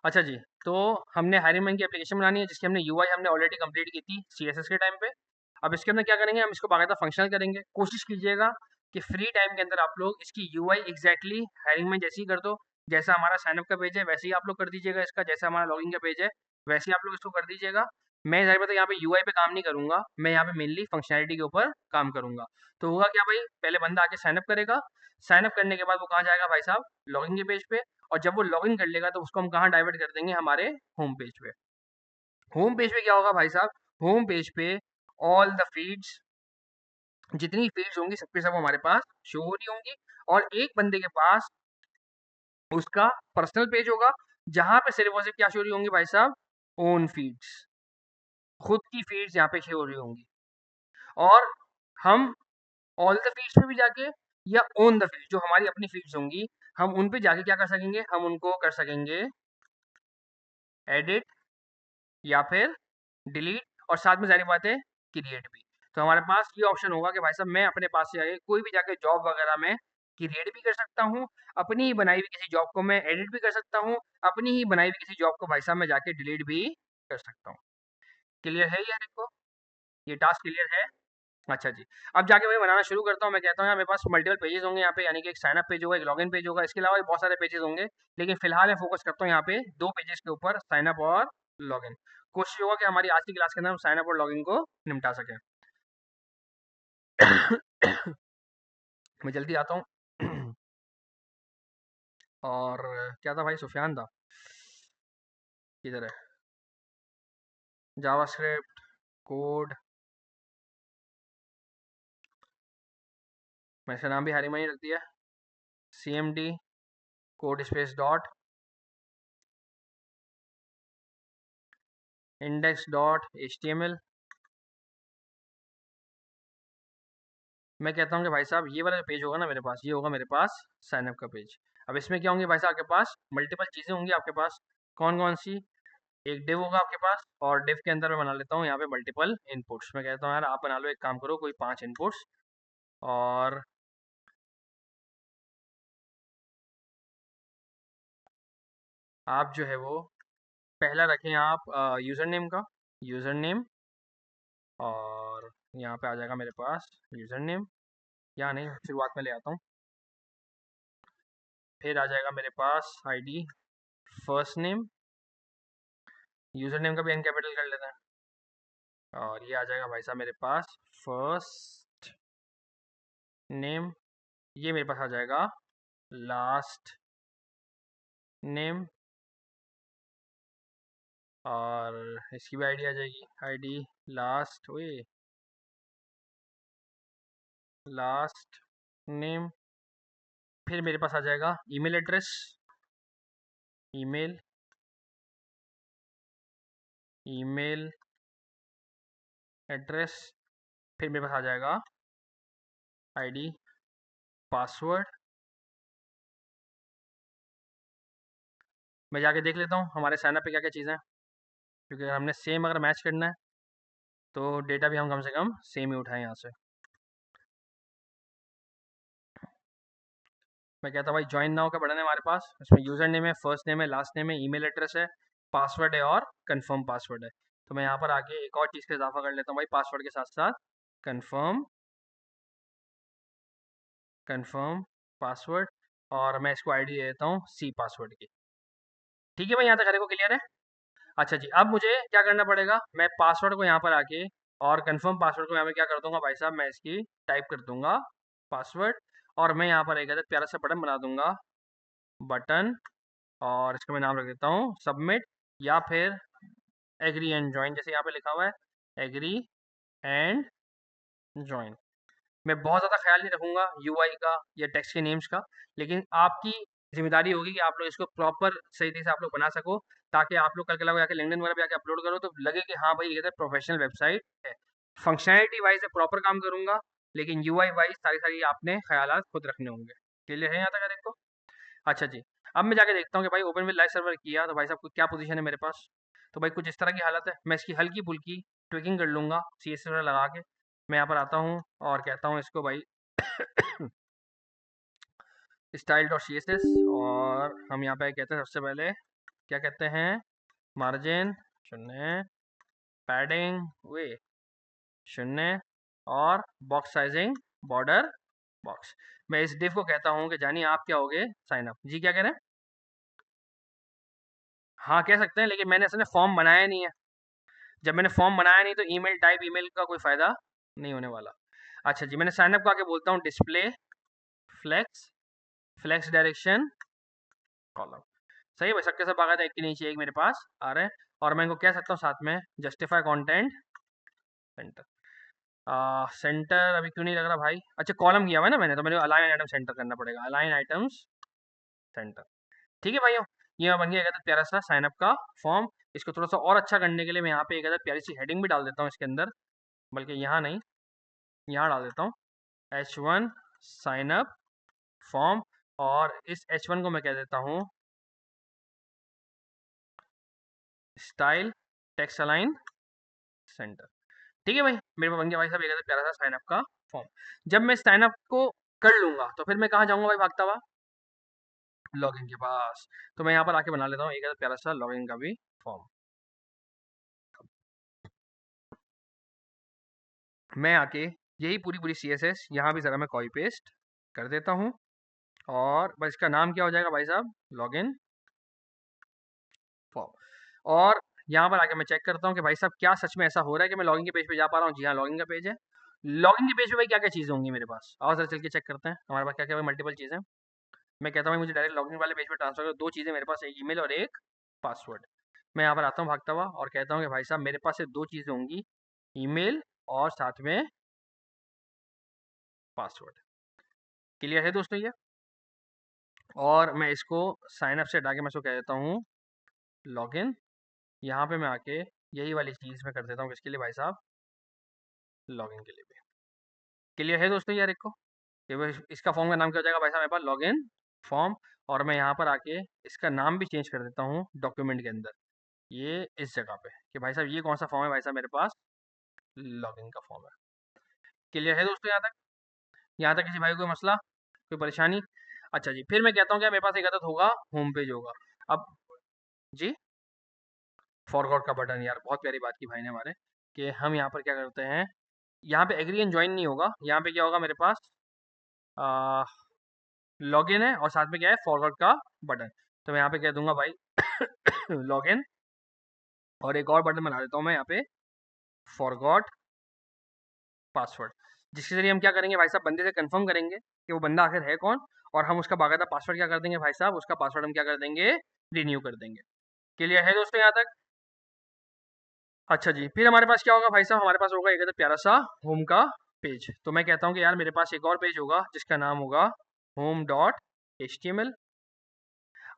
अच्छा जी, तो हमने हायरमैन की एप्लीकेशन बनानी है जिसकी हमने यूआई हमने ऑलरेडी कंप्लीट की थी सीएसएस के टाइम पे। अब इसके अंदर क्या करेंगे, हम इसको बाकायदा फंक्शनल करेंगे। कोशिश कीजिएगा कि फ्री टाइम के अंदर आप लोग इसकी यूआई एग्जैक्टली हायरमैन जैसी ही कर दो। जैसा हमारा साइनअप का पेज है वैसे ही आप लोग कर दीजिएगा इसका, जैसा हमारा लॉगिन का पेज है वैसे ही आप लोग इसको कर दीजिएगा। मैं ज़ाहिर बात है यहाँ पे यूआई पे काम नहीं करूंगा, मैं यहाँ पे मेनली फंक्शनैलिटी के ऊपर काम करूंगा। तो होगा क्या भाई, पहले बंदा आके साइनअप करेगा, साइनअप करने के बाद वो कहाँ जाएगा भाई साहब, लॉगिन के पेज पे। और जब वो लॉगिन कर लेगा तो उसको हम कहाँ डाइवर्ट कर देंगे, हमारे होम पेज पे। होम पेज पे क्या होगा भाई साहब, होम पेज पे ऑल द फीड्स, जितनी फीड्स होंगी सबके सब हमारे पास शो हो रही होंगी। और एक बंदे के पास उसका पर्सनल पेज होगा जहां पे सिर्फ और सिर्फ क्या शो हो रही होंगी भाई साहब, ओन फीड्स, खुद की फीड्स यहाँ पे शो हो रही होंगी। और हम ऑल द फीड्स पे भी जाके या ओन द फीड्स जो हमारी अपनी फीड्स होंगी, हम उन पे जाके क्या कर सकेंगे, हम उनको कर सकेंगे एडिट या फिर डिलीट, और साथ में सारी बातें क्रिएट भी। तो हमारे पास ये ऑप्शन होगा कि भाई साहब मैं अपने पास से आगे कोई भी जाके जॉब वगैरह में क्रिएट भी कर सकता हूँ, अपनी ही बनाई हुई किसी जॉब को मैं एडिट भी कर सकता हूँ, अपनी ही बनाई हुई किसी जॉब को भाई साहब मैं जाके डिलीट भी कर सकता हूँ। क्लियर है यार, इनको ये टास्क क्लियर है? अच्छा जी, अब जाके मैं बनाना शुरू करता हूँ। मैं कहता हूँ यार मेरे पास मल्टीपल पेजेस होंगे यहाँ पे, यानी कि एक साइन अप पेज होगा, एक लॉगिन पेज होगा, इसके अलावा भी बहुत सारे पेजेस होंगे। लेकिन फिलहाल मैं फोकस करता हूँ यहाँ पे दो पेजेस के ऊपर, साइन अप और लॉगिन। कोशिश होगा कि हमारी आज की क्लास के अंदर हम साइन अप और लॉगिन को निपटा सकें। मैं जल्दी आता हूँ। और क्या था भाई, सुफियान था किधर है, जावास्क्रिप्ट कोड, मैं इसका नाम भी हरी मनी रख दिया, CMD code space dot index dot HTML। मैं कहता हूँ कि भाई साहब ये वाला जो पेज होगा ना मेरे पास, ये होगा मेरे पास साइन अप का पेज। अब इसमें क्या होंगी भाई साहब, आपके पास मल्टीपल चीज़ें होंगी आपके पास। कौन कौन सी, एक डिव होगा आपके पास, और डिव के अंदर मैं बना लेता हूँ यहाँ पे मल्टीपल इनपुट्स। मैं कहता हूँ यार आप बना लो, एक काम करो कोई 5 इनपुट्स। और आप जो है वो पहला रखें आप यूज़र नेम का, यूज़र नेम। और यहाँ पे आ जाएगा मेरे पास यूज़र नेम, या नहीं शुरुआत में ले आता हूँ। फिर आ जाएगा मेरे पास ID, first name, user name का भी एन कैपिटल कर लेते हैं। और ये आ जाएगा भाई साहब मेरे पास फर्स्ट नेम, ये मेरे पास आ जाएगा लास्ट नेम। और इसकी भी आईडी आ जाएगी, ID लास्ट, ओए लास्ट नेम। फिर मेरे पास आ जाएगा email address, email, email address. फिर मेरे पास आ जाएगा ID, पासवर्ड। मैं जाके देख लेता हूँ हमारे साइनअप पे क्या क्या चीज़ें हैं, क्योंकि अगर हमने सेम अगर मैच करना है तो डेटा भी हम कम से कम सेम ही उठाएं यहाँ से। मैं कहता हूँ भाई ज्वाइन नाउ का बटन है हमारे पास, इसमें यूज़र नेम है, फर्स्ट नेम है, लास्ट नेम है, ईमेल एड्रेस है, पासवर्ड है और कंफर्म पासवर्ड है। तो मैं यहाँ पर आके एक और चीज़ का इजाफा कर लेता हूँ भाई, पासवर्ड के साथ साथ कंफर्म, कंफर्म पासवर्ड। और मैं इसको आईडी दे देता हूँ C पासवर्ड की। ठीक है भाई, यहाँ तक हर को क्लियर है? अच्छा जी, अब मुझे क्या करना पड़ेगा, मैं पासवर्ड को यहाँ पर आके और कंफर्म पासवर्ड को यहाँ पे क्या कर दूंगा भाई साहब, मैं इसकी टाइप कर दूंगा पासवर्ड। और मैं यहाँ पर एक प्यारा सा बटन बना दूंगा, बटन। और इसका मैं नाम रख देता हूँ सबमिट, या फिर एग्री एंड ज्वाइन, जैसे यहाँ पे लिखा हुआ है एग्री एंड ज्वाइन। मैं बहुत ज़्यादा ख्याल नहीं रखूंगा यूआई का या टेक्स्ट के नेम्स का, लेकिन आपकी जिम्मेदारी होगी कि आप लोग इसको प्रॉपर सही तरीके से आप लोग बना सको, ताकि आप लोग कल के जाके लिंक्डइन वगैरह पे जाके अपलोड करो तो लगे कि हाँ भाई ये प्रोफेशनल वेबसाइट है। फंक्शनैलिटी वाइज प्रॉपर काम करूंगा, लेकिन यूआई वाइज सारी सारी आपने ख्यालात खुद रखने होंगे। क्लियर है यहाँ तक हर एक को? अच्छा जी, अब मैं जाके देखता हूँ कि भाई ओपन विद लाइव सर्वर किया तो भाई साहब क्या पोजीशन है मेरे पास। तो भाई कुछ इस तरह की हालत है, मैं इसकी हल्की फुल्की ट्विकिंग कर लूँगा CSS वगैरह लगा के। मैं यहाँ पर आता हूँ और कहता हूँ इसको भाई स्टाइल डॉट CSS, और हम यहाँ पे कहते हैं सबसे पहले क्या कहते हैं, मार्जिन शून्य, पैडिंग वे शून्य, और बॉक्स साइजिंग बॉर्डर बॉक्स। मैं इस डिफ को कहता हूँ कि जानिए आप क्या होगे, साइन अप। जी क्या कह रहे हैं? हाँ कह सकते हैं, लेकिन मैंने असल में फॉर्म बनाया नहीं है। जब मैंने फॉर्म बनाया नहीं तो ईमेल टाइप ईमेल का कोई फायदा नहीं होने वाला। अच्छा जी, मैंने साइन अप को आके बोलता हूँ display flex, flex direction column. सही है भाई, सबके सब आ गए थे, एक के नीचे एक मेरे पास आ रहे हैं। और मैं इनको कह सकता हूँ साथ में जस्टिफाई कंटेंट सेंटर। सेंटर अभी क्यों नहीं लग रहा भाई? अच्छा कॉलम किया हुआ है ना मैंने, तो मैंने अलाइन आइटम सेंटर करना पड़ेगा, अलाइन आइटम्स सेंटर। ठीक है भाइयों, ये बन गया एक प्यारा सा साइन अप का फॉर्म। इसको थोड़ा सा और अच्छा करने के लिए मैं यहाँ पे एक प्यारी सी हेडिंग भी डाल देता हूँ इसके अंदर, बल्कि यहाँ नहीं, यहाँ डाल देता हूँ H1 साइन अप फॉर्म। और इस H1 को मैं कह देता हूँ स्टाइल टेक्स्ट अलाइन सेंटर। ठीक है भाई, मेरे पास बन गया भाई साहब एक प्यारा सा साइन अप का फॉर्म। जब मैं साइन अप को कर लूंगा तो फिर मैं कहाँ जाऊंगा भाई भागता हुआ? लॉगिन के पास। तो मैं यहाँ पर आके बना लेता हूँ एक प्यारा सा लॉगिन का भी फॉर्म। मैं आके यही पूरी पूरी CSS यहाँ भी ज़रा मैं कॉपी पेस्ट कर देता हूँ, और बस इसका नाम क्या हो जाएगा भाई साहब, लॉगिन फॉर्म। और यहाँ पर आके मैं चेक करता हूँ कि भाई साहब क्या सच में ऐसा हो रहा है कि मैं लॉगिन के पेज पे जा पा रहा हूँ। जी हाँ, लॉगिन का पेज है। लॉगिन के पेज पे भाई क्या क्या चीज़ें होंगी मेरे पास, आओ जरा चल के चेक करते हैं हमारे पास क्या क्या मल्टीपल चीज़ें। मैं कहता हूँ मुझे डायरेक्ट लॉगिन वाले पेज पे ट्रांसफर करो। दो चीज़ें मेरे पास, एक ईमेल और एक पासवर्ड। मैं यहाँ पर आता हूँ भागता हुआ और कहता हूँ कि भाई साहब मेरे पास सिर्फ दो चीज़ें होंगी, ईमेल और साथ में पासवर्ड। क्लियर है दोस्तों ये? और मैं इसको साइन अप से हटा के मैं इसको कह देता हूँ लॉगिन। यहाँ पे मैं आके यही वाली चीज़ मैं कर देता हूँ, किसके लिए भाई साहब, लॉगिन के लिए भी। क्लियर है दोस्तों यार? एक को ये इसका फॉर्म का नाम क्या हो जाएगा भाई साहब मेरे पास, लॉगिन फॉर्म। और मैं यहाँ पर आके इसका नाम भी चेंज कर देता हूँ डॉक्यूमेंट के अंदर, ये इस जगह पे, कि भाई साहब ये कौन सा फॉर्म है भाई साहब मेरे पास, लॉगिन का फॉर्म है। क्लियर है दोस्तों यहाँ तक? यहाँ तक किसी भाई को कोई मसला, कोई परेशानी? अच्छा जी, फिर मैं कहता हूँ क्या मेरे पास एक आदत होगा, होम पेज होगा। अब जी, फॉरगॉट का बटन, यार बहुत प्यारी बात की भाई ने हमारे, कि हम यहाँ पर क्या करते हैं, यहाँ पे एग्री एंड ज्वाइन नहीं होगा, यहाँ पे क्या होगा मेरे पास, लॉगिन है और साथ में क्या है, फॉरगॉट का बटन। तो मैं यहाँ पे कह दूंगा भाई लॉगिन, और एक और बटन बना देता हूँ मैं यहाँ पे, फॉरगॉट पासवर्ड, जिसके जरिए हम क्या करेंगे भाई साहब, बंदे से कंफर्म करेंगे कि वो बंदा आखिर है कौन, और हम उसका बाकायदा पासवर्ड क्या कर देंगे भाई साहब, उसका पासवर्ड हम क्या कर देंगे, रिन्यू कर देंगे। क्लियर है दोस्तों यहाँ तक? अच्छा जी, फिर हमारे पास क्या होगा भाई साहब, हमारे पास होगा एक प्यारा सा होम का पेज। तो मैं कहता हूँ कि यार मेरे पास एक और पेज होगा जिसका नाम होगा home dot H T M L.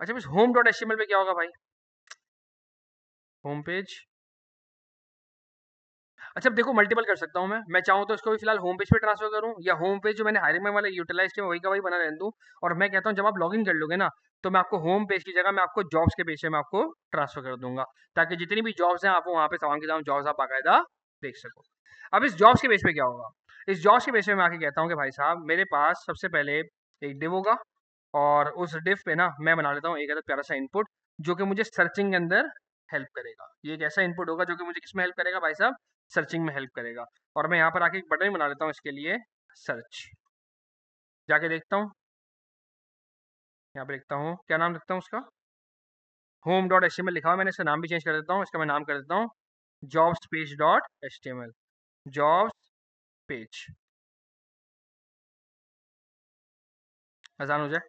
अच्छा, बस home dot H T M L पे क्या होगा भाई, होम पेज। अच्छा अब देखो, मल्टीपल कर सकता हूँ मैं चाहूँ तो इसको भी फिलहाल होम पेज पे ट्रांसफर करूँ, या होम पेज जो मैंने हायरिंग में वाला यूटिलाइज किया वही का वही बना रहने दूँ। और मैं कहता हूँ जब आप लॉगिन कर लोगे ना, तो मैं आपको होम पेज की जगह मैं आपको जॉब्स के पेज से मैं आपको ट्रांसफर कर दूंगा, ताकि जितनी भी जॉब्स हैं आपको वहाँ पे तमाम के तमाम जॉब्स आप बाकायदा देख सको। अब इस जॉब्स के पेज पे क्या होगा, इस जॉब्स के पेज पे मैं आके कहता हूँ कि भाई साहब मेरे पास सबसे पहले एक डिव होगा, और उस डिव पे ना मैं बना लेता हूँ एक प्यारा सा इनपुट, जो कि मुझे सर्चिंग के अंदर हेल्प करेगा। ये एक ऐसा इनपुट होगा जो कि मुझे किसमें हेल्प करेगा भाई साहब, सर्चिंग में हेल्प करेगा। और मैं यहाँ पर आके एक बटन बना लेता हूँ इसके लिए, सर्च। जाके देखता हूँ, यहाँ पे देखता हूँ क्या नाम लिखता हूँ उसका, home dot H T M L लिखा हुआ है, मैंने इसका नाम भी चेंज कर देता हूँ, इसका मैं नाम कर देता हूँ jobs page dot H T M L, jobs page. आसान हो जाए।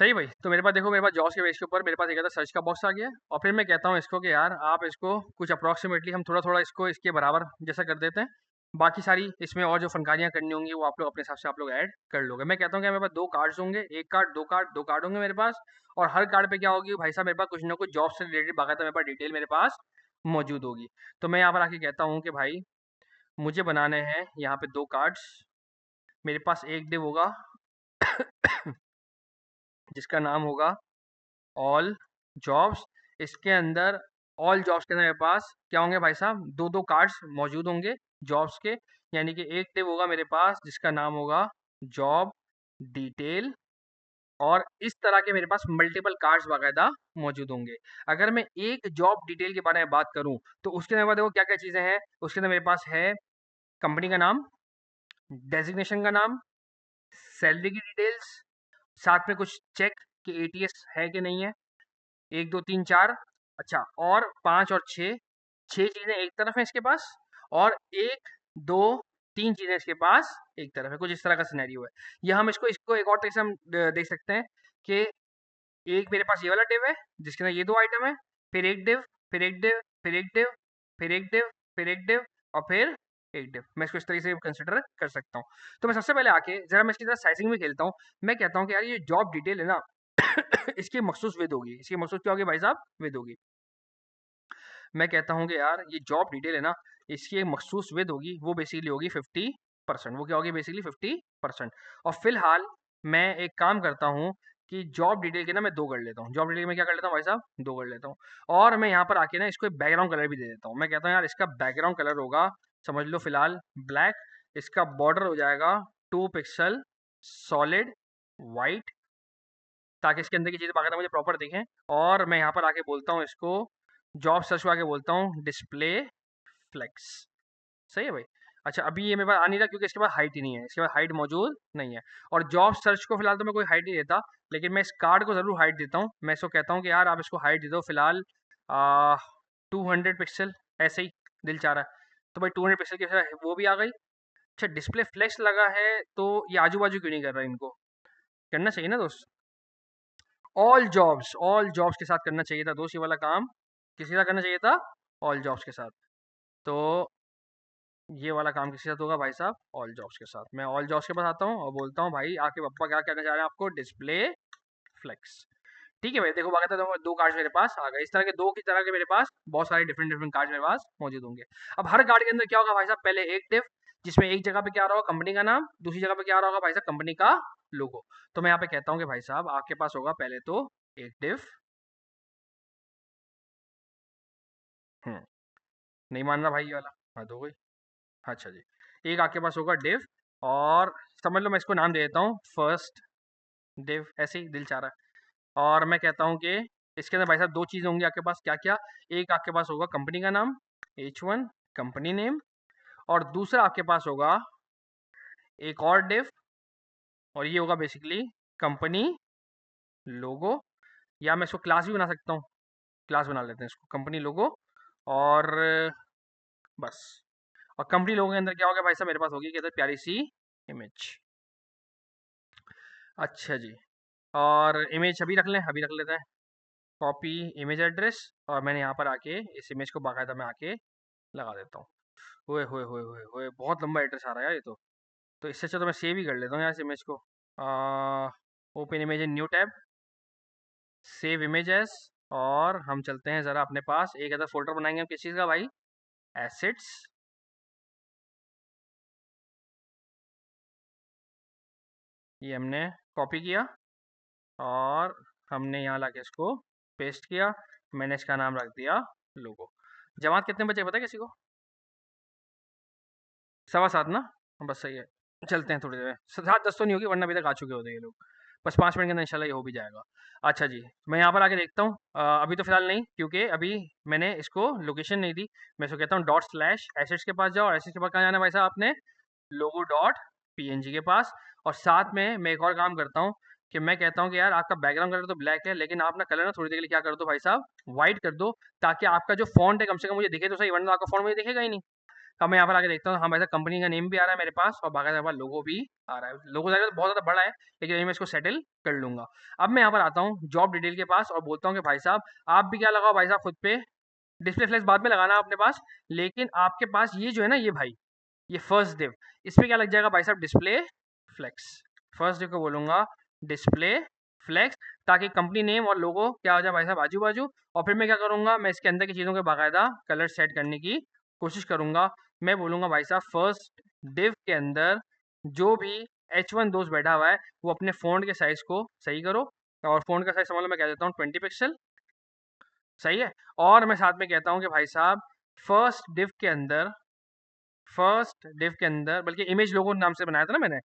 सही भाई। तो मेरे पास देखो, मेरे पास जॉब्स के पेज के ऊपर मेरे पास एक आता सर्च का बॉक्स आ गया, और फिर मैं कहता हूँ इसको कि यार आप इसको कुछ अप्रॉक्सीमेटली हम थोड़ा थोड़ा इसको इसके बराबर जैसा कर देते हैं। बाकी सारी इसमें और जो फनकारियाँ करनी होंगी वो आप लोग अपने हिसाब से आप लोग ऐड कर लोगे। मैं कहता हूँ कि मेरे पास 2 कार्ड्स होंगे, 1 कार्ड, 2 कार्ड, 2 कार्ड होंगे मेरे पास, और हर कार्ड पे क्या होगी भाई साहब, मेरे पास कुछ ना कुछ जॉब से रिलेटेड बाकायदा मेरे पास डिटेल मेरे पास मौजूद होगी। तो मैं यहाँ पर आके कहता हूँ कि भाई मुझे बनाने हैं यहाँ पे 2 कार्ड्स। मेरे पास एक डिव होगा जिसका नाम होगा ऑल जॉब्स। इसके अंदर ऑल जॉब्स के अंदर मेरे पास क्या होंगे भाई साहब, 2-2 कार्ड्स मौजूद होंगे जॉब्स के। यानी कि एक डिव होगा मेरे पास जिसका नाम होगा जॉब डिटेल, और इस तरह के मेरे पास मल्टीपल कार्ड्स बाकायदा मौजूद होंगे। अगर मैं एक जॉब डिटेल के बारे में बात करूं तो उसके अंदर देखो क्या क्या चीज़ें हैं। उसके अंदर मेरे पास है कंपनी का नाम, डेजिग्नेशन का नाम, सैलरी की डिटेल्स, साथ में कुछ चेक कि एटीएस है कि नहीं है, 1 2 3 4, अच्छा, और 5 और 6, 6 चीज़ें एक तरफ है इसके पास, और 1 2 3 चीज़ें इसके पास एक तरफ है। कुछ इस तरह का सिनेरियो है। या हम इसको इसको एक और तरीके से हम देख सकते हैं कि एक मेरे पास ये वाला डिव है जिसके अंदर ये 2 आइटम है, फिर एक डिव, फिर एक डिव, फिर एक डिव, फिर एक डिव, फिर एक डिव, और फिर एक डिव। मैं इसको इस तरीके से कंसिडर कर सकता हूँ। तो मैं सबसे पहले आके ज़रा मैं इसकी तरह साइजिंग में खेलता हूँ। मैं कहता हूँ कि यार ये जॉब डिटेल है ना इसकी मखसूस विद होगी। इसकी मखसूस क्या होगी भाई साहब, विद होगी। मैं कहता हूँ कि यार ये जॉब डिटेल है ना, इसकी एक मखसूस विद होगी, वो बेसिकली होगी 50%। वो क्या होगी बेसिकली 50%। और फिलहाल मैं एक काम करता हूँ कि जॉब डिटेल के ना मैं 2 कर लेता हूँ। जॉब डिटेल में क्या कर लेता हूँ भाई साहब, 2 कर लेता हूँ। और मैं यहाँ पर आके ना इसको एक बैकग्राउंड कलर भी दे देता हूँ। मैं कहता हूँ यार इसका बैकग्राउंड कलर होगा, समझ लो फिलहाल ब्लैक। इसका बॉर्डर हो जाएगा 2 पिक्सल सॉलिड वाइट, ताकि इसके अंदर की चीज़ें बाकायदा मुझे प्रॉपर दिखें। और मैं यहाँ पर आके बोलता हूँ इसको, जॉब सर्च में आके बोलता हूँ डिस्प्ले फ्लेक्स। सही है भाई। अच्छा, अभी ये मेरे पास आ नहीं रहा क्योंकि इसके पास हाइट ही नहीं है, इसके पास हाइट मौजूद नहीं है। और जॉब सर्च को फिलहाल तो मैं कोई हाइट नहीं देता, लेकिन मैं इस कार्ड को ज़रूर हाइट देता हूँ। मैं इसको कहता हूँ कि यार आप इसको हाइट दे दो फिलहाल 200 पिक्सल, ऐसे ही दिल चाह रहा है। तो भाई 200 पिक्सल की वो भी आ गई। अच्छा, डिस्प्ले फ्लेक्स लगा है तो ये आजू बाजू क्यों नहीं कर रहा, इनको करना चाहिए ना दोस्त। ऑल जॉब्स के साथ करना चाहिए था दोस्त, ये वाला काम किसी का करना चाहिए था, ऑल जॉब्स के साथ। तो ये वाला काम किसके साथ होगा भाई साहब, ऑल जॉब्स के साथ। मैं ऑल जॉब्स के पास आता हूँ और बोलता हूँ भाई आके पप्पा क्या कहना चाह रहे हैं आपको, डिस्प्ले फ्लेक्स। ठीक है भाई, देखो बाकायदा तो 2 कार्ड्स मेरे पास आ गए। इस तरह के 2 की तरह के मेरे पास बहुत सारे डिफरेंट डिफरेंट कार्ड्स मेरे पास मौजूद होंगे। अब हर कार्ड के अंदर क्या होगा भाई साहब, पहले एक डिव जिसमें एक जगह पे क्या आ रहा होगा, कंपनी का नाम, दूसरी जगह पे क्या आ रहा होगा भाई साहब, कंपनी का लोगो। तो मैं यहाँ पे कहता हूँ कि भाई साहब आपके पास होगा पहले तो एक डिव। हम्म, नहीं मान रहा भाई ये वाला, हाँ तो गई। अच्छा जी, एक आपके पास होगा डिव, और समझ लो मैं इसको नाम दे देता हूँ फर्स्ट डिव, ऐसे ही दिल चाह रहा है। और मैं कहता हूँ कि इसके अंदर भाई साहब 2 चीज़ होंगी आपके पास, क्या क्या, एक आपके पास होगा कंपनी का नाम, H1 कंपनी नेम, और दूसरा आपके पास होगा एक और डिव, और ये होगा बेसिकली कंपनी लोगो। या मैं इसको क्लास भी बना सकता हूँ, क्लास बना लेते हैं इसको कंपनी लोगो। और बस, और कंपनी लोगों के अंदर क्या होगा भाई साहब, मेरे पास होगी कहते प्यारी सी इमेज। अच्छा जी, और इमेज अभी रख लें, अभी रख लेते हैं। कॉपी इमेज एड्रेस, और मैंने यहाँ पर आके इस इमेज को बाकायदा मैं आके लगा देता हूँ। ओए होए होए होए होए, बहुत लंबा एड्रेस आ रहा है यार ये तो इससे अच्छा तो मैं सेव ही कर लेता हूँ यार इस इमेज को। Open image in new tab, save images, और हम चलते हैं ज़रा अपने पास एक अदर फोल्डर बनाएंगे हम किस चीज़ का भाई, एसिड्स। ये हमने कॉपी किया, और हमने यहाँ लाके इसको पेस्ट किया। मैंने इसका नाम रख दिया लोगो। जमात कितने बचे पता है किसी को, 7:15 ना, बस सही है। चलते हैं थोड़ी देर में, 7:10 तो नहीं होगी वरना अभी तक आ चुके होते ये लोग। बस 5 मिनट के अंदर इंशाल्लाह ये हो भी जाएगा। अच्छा जी, मैं यहाँ पर आके देखता हूँ, अभी तो फिलहाल नहीं क्योंकि अभी मैंने इसको लोकेशन नहीं दी। मैं इसको कहता हूँ डॉट स्लैश एसेट्स के पास जाओ, और एसेट्स के पास कहाँ जाना है भाई साहब आपने, लोगो डॉट पीएनजी के पास। और साथ में मैं एक और काम करता हूँ कि मैं कहता हूँ कि यार आपका बैकग्राउंड कलर तो ब्लैक है, लेकिन आप ना कलर ना थोड़ी देर के लिए क्या कर दो भाई साहब, व्हाइट कर दो, ताकि आपका जो फॉन्ट है कम से कम मुझे दिखे तो सही, वरना आपका फॉन्ट मुझे दिखेगा ही नहीं। अब मैं यहाँ पर आके देखता हूँ, हाँ भाई साहब कंपनी का नेम भी आ रहा है मेरे पास और बाकायदा लोगो भी आ रहा है। लोगो बहुत ज़्यादा बड़ा है, लेकिन मैं इसको सेटल कर लूंगा। अब मैं यहाँ पर आता हूँ जॉब डिटेल के पास और बोलता हूँ कि भाई साहब आप भी क्या लगाओ भाई साहब खुद पे, डिस्प्ले फ्लेक्स बाद में लगाना अपने पास, लेकिन आपके पास ये जो है ना ये भाई, ये फर्स्ट डिव, इस पे क्या लग जाएगा भाई साहब, डिस्प्ले फ्लेक्स। फर्स्ट डिव को बोलूंगा डिस्प्ले फ्लेक्स, ताकि कंपनी नेम और लोगो क्या हो जाए भाई साहब आजू बाजू। और फिर मैं क्या करूंगा, मैं इसके अंदर की चीज़ों के बाकायदा कलर सेट करने की कोशिश करूंगा। मैं बोलूंगा भाई साहब फर्स्ट डिव के अंदर जो भी H1 दोस्त बैठा हुआ है वो अपने फ़ॉन्ट के साइज़ को सही करो, और फ़ॉन्ट का साइज़ समझ लो मैं कह देता हूँ 20 पिक्सल, सही है। और मैं साथ में कहता हूँ कि भाई साहब फर्स्ट डिव के अंदर, फर्स्ट डिव के अंदर बल्कि इमेज लोगो नाम से बनाया था ना मैंने,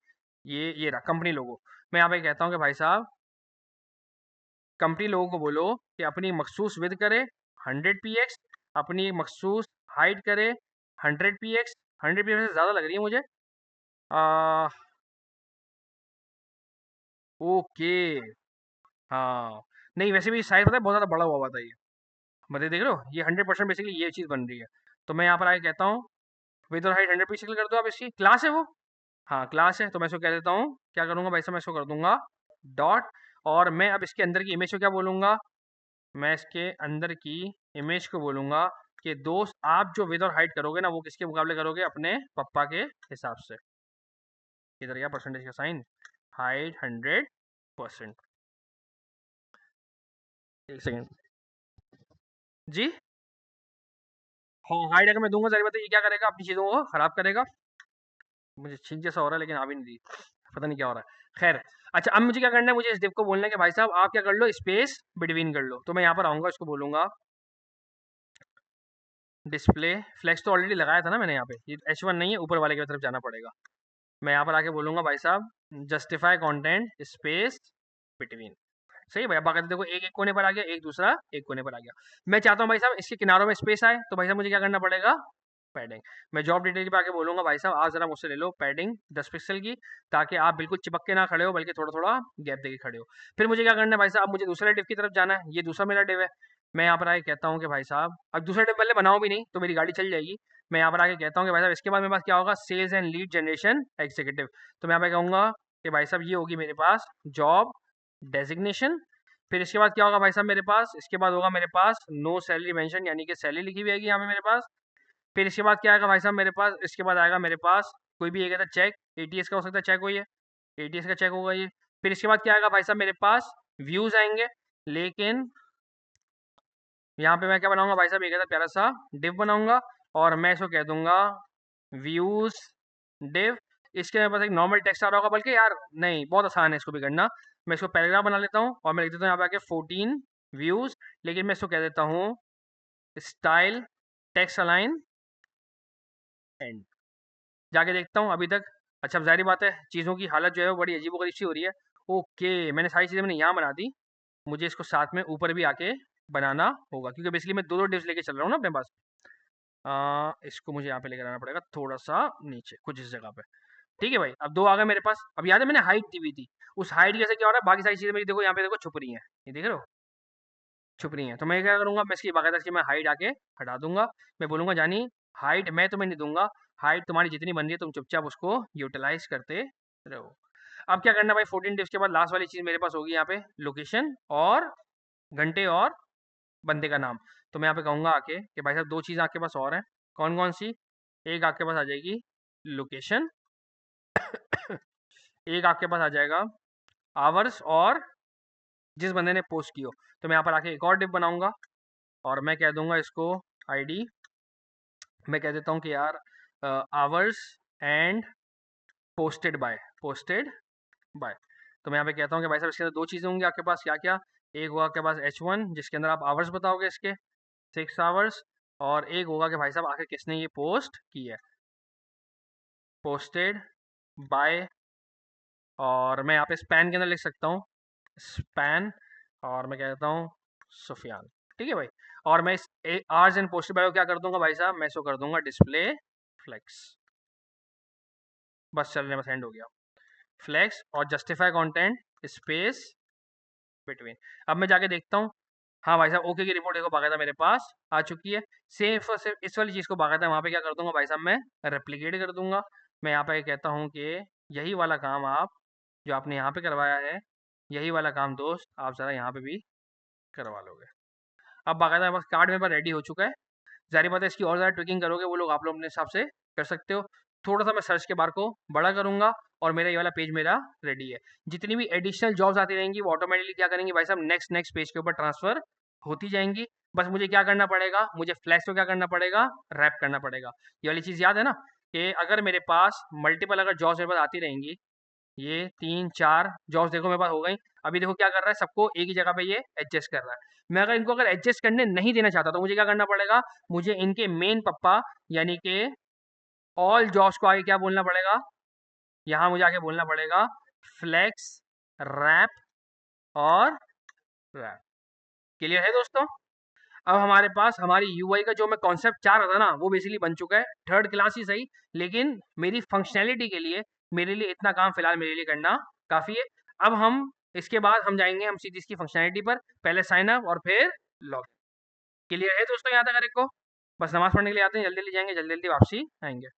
ये रहा कंपनी लोगो। मैं यहाँ पे कहता हूँ कि भाई साहब कंपनी लोगों को बोलो कि अपनी मखसूस विद करे 100 px, अपनी मखसूस हाइट करे 100 px। 100 px से ज़्यादा लग रही है मुझे। आ, ओके, हाँ, नहीं वैसे भी साइज पता है बहुत ज़्यादा बड़ा हुआ था ये, मतलब देख रहे हो ये 100% बेसिकली ये चीज़ बन रही है। तो मैं यहाँ पर आके कहता हूँ विद और हाइट 100 पिक्सल कर दो आप, इसकी क्लास है वो, हाँ क्लास है। तो मैं इसको कह देता हूँ, क्या करूँगा भाई साहब, मैं इसको कर दूंगा डॉट। और मैं अब इसके अंदर की इमेज को क्या बोलूँगा, मैं इसके अंदर की इमेज को बोलूँगा कि दोस्त आप जो विद और हाइट करोगे ना वो किसके मुकाबले करोगे, अपने पप्पा के हिसाब से। इधर क्या परसेंटेज का साइन, हाइट 100%। एक सेकेंड जी, हाँ हाइट अगर मैं दूंगा जारी बात है ये क्या करेगा, अपनी चीज़ों को खराब करेगा। मुझे छींक जैसा हो रहा है लेकिन आ भी नहीं रही, पता नहीं क्या हो रहा है, खैर। अच्छा अब मुझे क्या करना है, मुझे इस डिव को बोलना है कि भाई साहब आप क्या कर लो, स्पेस बिटवीन कर लो। तो मैं यहाँ पर आऊँगा, इसको बोलूँगा डिस्प्ले फ्लेक्स, तो ऑलरेडी लगाया था ना मैंने यहाँ पे, ये H1 नहीं है, ऊपर वाले की तरफ जाना पड़ेगा। मैं यहाँ पर आके बोलूँगा भाई साहब जस्टिफाई कंटेंट स्पेस बिटवीन, सही है भैया। बाकी देखो एक एक कोने पर आ गया, एक दूसरा एक कोने पर आ गया। मैं चाहता हूँ भाई साहब इसके किनारों में स्पेस आए, तो भाई साहब मुझे क्या करना पड़ेगा, पैडिंग। मैं जॉब डिटेल पे आके बोलूंगा भाई साहब आप जरा मुझसे ले लो पैडिंग 10 पिक्सल की, ताकि आप बिल्कुल चिपक के ना खड़े हो बल्कि थोड़ा थोड़ा गैप देके खड़े हो। फिर मुझे क्या करना है भाई साहब, मुझे दूसरे डिव की तरफ जाना है, ये दूसरा मेरा डिव है। मैं यहाँ पर आके कहता हूँ कि भाई साहब अब दूसरा डिव पहले बनाओ भी नहीं तो मेरी गाड़ी चल जाएगी। मैं यहाँ पर आके कहता हूँ कि भाई साहब इसके बाद मेरे पास क्या होगा, sales and lead generation executive. तो मैं यहाँ पे कहूँगा कि भाई साहब ये होगी मेरे पास जॉब डेजिग्नेशन। फिर इसके बाद क्या होगा भाई साहब मेरे पास, इसके बाद होगा मेरे पास नो सैलरी मेंशन, यानी कि सैलरी लिखी हुई आएगी यहाँ पे मेरे पास। फिर इसके बाद क्या आएगा भाई साहब मेरे पास, इसके बाद आएगा मेरे पास कोई भी एक चेक, एटीएस का हो सकता है चेक, कोई है एटीएस का चेक होगा ये। फिर इसके बाद क्या आएगा भाई साहब मेरे पास व्यूज आएंगे, लेकिन यहाँ पे मैं क्या बनाऊंगा भाई साहब, एक प्यारा सा डिव बनाऊंगा और मैं इसको कह दूंगा व्यूज डिव। इसके मेरे पास एक नॉर्मल टेक्स्ट आ रहा होगा, बल्कि यार नहीं बहुत आसान है इसको भी करना। मैं इसको पैराग्राफ बना लेता हूँ और मैं लिख देता हूँ यहाँ पे आके 14 व्यूज, लेकिन मैं इसको कह देता हूँ स्टाइल टेक्स्ट अलाइन एंड। जाके देखता हूँ अभी तक। अच्छा अब ज़ाहिर बात है चीज़ों की हालत जो है वो बड़ी अजीबोगरीब सी हो रही है। ओके मैंने सारी चीज़ें मैंने यहाँ बना दी, मुझे इसको साथ में ऊपर भी आके बनाना होगा, क्योंकि बेसिकली मैं दो दो डिव्स लेके चल रहा हूँ ना अपने पास। इसको मुझे यहाँ पे लेकर आना पड़ेगा थोड़ा सा नीचे कुछ इस जगह पे। ठीक है भाई, अब दो आ गए मेरे पास। अब याद है मैंने हाइट दी हुई थी, उस हाइट की वजह से क्या हो रहा है, बाकी सारी चीज़ें मेरी देखो यहाँ पे देखो छुप रही हैं, ये देख रहे हो छुप रही हैं। तो मैं क्या करूँगा, मैं इसकी बाकायदा इसकी मैं हाइट आके हटा दूंगा। मैं बोलूँगा जानी हाइट मैं तुम्हें नहीं दूंगा, हाइट तुम्हारी जितनी बन रही है तुम चुपचाप उसको यूटिलाइज करते रहो। अब क्या करना भाई, 14 डिव्स के बाद लास्ट वाली चीज़ मेरे पास होगी यहाँ पे लोकेशन और घंटे और बंदे का नाम। तो मैं यहाँ पे कहूँगा आके कि भाई साहब दो चीज़ आपके पास और हैं, कौन कौन सी, एक आपके पास आ जाएगी लोकेशन, एक आपके पास आ जाएगा आवर्स और जिस बंदे ने पोस्ट की हो। तो मैं यहाँ पर आके एक और डिप बनाऊंगा और मैं कह दूंगा इसको आईडी, मैं कह देता हूँ कि यार आवर्स एंड पोस्टेड बाय। तो मैं यहाँ पे कहता हूँ कि भाई साहब इसके अंदर दो चीज़ें होंगी आपके पास, क्या क्या, एक होगा आपके पास H1 जिसके अंदर आप आवर्स बताओगे इसके 6 आवर्स, और एक होगा कि भाई साहब आखिर किसने ये पोस्ट की है, पोस्टेड बाय। और मैं यहाँ पे स्पैन के अंदर लिख सकता हूँ स्पैन, और मैं कह देता हूँ सुफियान। ठीक है भाई, और मैं इस आर्स एंड पोस्टेड बाय को क्या कर दूंगा भाई साहब, मैं इसको कर दूंगा डिस्प्ले फ्लेक्स। बस चलने बस एंड हो गया, फ्लेक्स और जस्टिफाई कंटेंट स्पेस बिटवीन। अब मैं जाके देखता हूँ हाँ भाई साहब, ओके की रिपोर्ट देखो बाकायदा मेरे पास आ चुकी है। सिर्फ और सिर्फ इस वाली चीज़ को बाकायदा वहाँ पे क्या कर दूंगा भाई साहब, मैं रेप्लिकेट कर दूंगा। मैं यहाँ पे कहता हूँ कि यही वाला काम आप जो आपने यहाँ पे करवाया है, यही वाला काम दोस्त आप ज़रा यहाँ पे भी करवा लोगे। अब बाकायदा बस कार्ड मेरे पास रेडी हो चुका है। ज़ाहिर बात है इसकी और ज़्यादा ट्विकिंग करोगे वो लोग आप लोग अपने हिसाब से कर सकते हो। थोड़ा-सा मैं सर्च के बार को बड़ा करूँगा और मेरा ये वाला पेज मेरा रेडी है। जितनी भी एडिशनल जॉब्स आती रहेंगी वो ऑटोमेटिकली क्या करेंगी भाई साहब, नेक्स्ट नेक्स्ट पेज के ऊपर ट्रांसफ़र होती जाएँगी। बस मुझे क्या करना पड़ेगा, मुझे फ्लैक्स को क्या करना पड़ेगा, रैप करना पड़ेगा। ये वाली चीज़ याद है ना कि अगर मेरे पास मल्टीपल अगर जॉब्स मेरे पास आती रहेंगी, ये 3-4 जॉब्स देखो मेरे पास हो गई। अभी देखो क्या कर रहा है, सबको एक ही जगह पे ये एडजस्ट कर रहा है। मैं अगर इनको अगर एडजस्ट करने नहीं देना चाहता तो मुझे क्या करना पड़ेगा, मुझे इनके मेन पप्पा यानी कि ऑल जॉब्स को आगे क्या बोलना पड़ेगा, यहाँ मुझे आगे बोलना पड़ेगा फ्लेक्स, रैप और रैप। क्लियर है दोस्तों? अब हमारे पास हमारी यूआई का जो मैं कॉन्सेप्ट चाह रहा था ना वो बेसिकली बन चुका है। थर्ड क्लास ही सही, लेकिन मेरी फंक्शनैलिटी के लिए मेरे लिए इतना काम फिलहाल मेरे लिए करना काफ़ी है। अब हम इसके बाद हम जाएंगे हम सीधी इसकी फंक्शनैलिटी पर, पहले साइन अप और फिर लॉग। क्लियर है दोस्तों यहाँ तक हर एक को? बस नमाज पढ़ने के लिए आते हैं, जल्दी जल्दी जाएंगे, जल्दी जल्दी वापसी आएंगे।